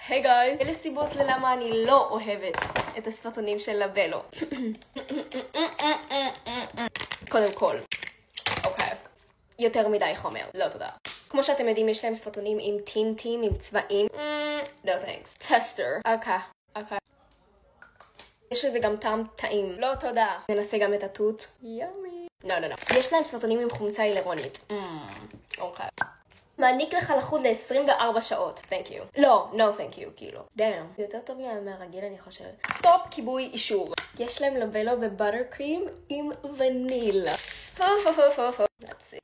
היי גייז, אלה סיבות ללמה אני לא אוהבת את הסרטונים של לבלו. קודם כל, אוקיי, יותר מדי חומר, לא תודה. כמו שאתם יודעים, יש להם סרטונים עם טינטים, עם צבעים. No thanks. טסטר. אוקיי. יש לזה גם טעם טעים. לא תודה. ננסה גם את התות. יומי. לא. יש להם סרטונים עם חומצה הילרונית. אוקיי. מעניק לך לחוד ל-24 שעות. Thank you. לא, no thank you, כאילו. damn. זה יותר טוב מהרגיל, אני חושבת. סטופ, כיבוי, אישור. יש להם לבלו בבאטר קרים עם ונילה. Let's see.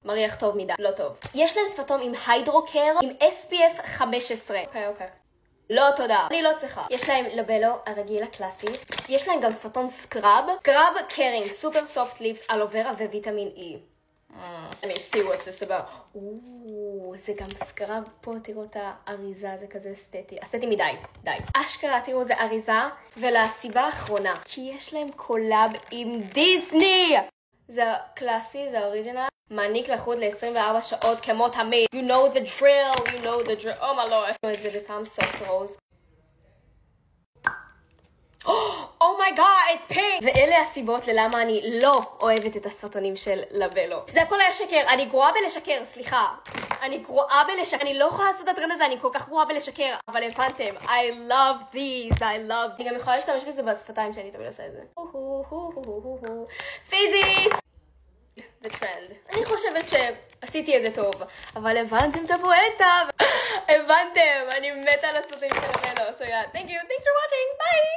מריח טוב מדי. לא טוב. יש להם סרטון עם היידרוקר עם SPF 15. אוקיי. לא תודה. אני לא צריכה. יש להם לבלו הרגיל הקלאסי. יש להם גם סרטון סקרב. סקרב קרינג, סופר סופט ליפס, אלוברה וויטמין E. Let me see what's this about. זה גם סקרב פה, תראו את האריזה, זה כזה אסתטי. אסתטי מדי, די. אשכרה, תראו, זה אריזה. ולסיבה האחרונה, כי יש להם קולאב עם דיסני. זה הקלאסי, זה האוריג'ינל. מעניק לחוד ל-24 שעות כמו תמיד. You know the drill. Oh my lord. זה בטעם סופט רוז. Oh my god, it's pink! ואלה הסיבות ללמה אני לא אוהבת את הסרטונים של לבלו. זה הכל היה שקר, אני גרועה בלשקר, סליחה. אני לא יכולה לעשות את הטרנד הזה, אני כל כך גרועה בלשקר. אבל הבנתם, I love these, אני גם יכולה להשתמש בזה בשפתיים שאני תמיד עושה את זה. פיזית! The trend. אני חושבת שעשיתי את זה טוב, אבל הבנתם את הפואנטה. הבנתם, אני מתה על הסרטונים של לבלו. So yeah, thanks for watching, bye!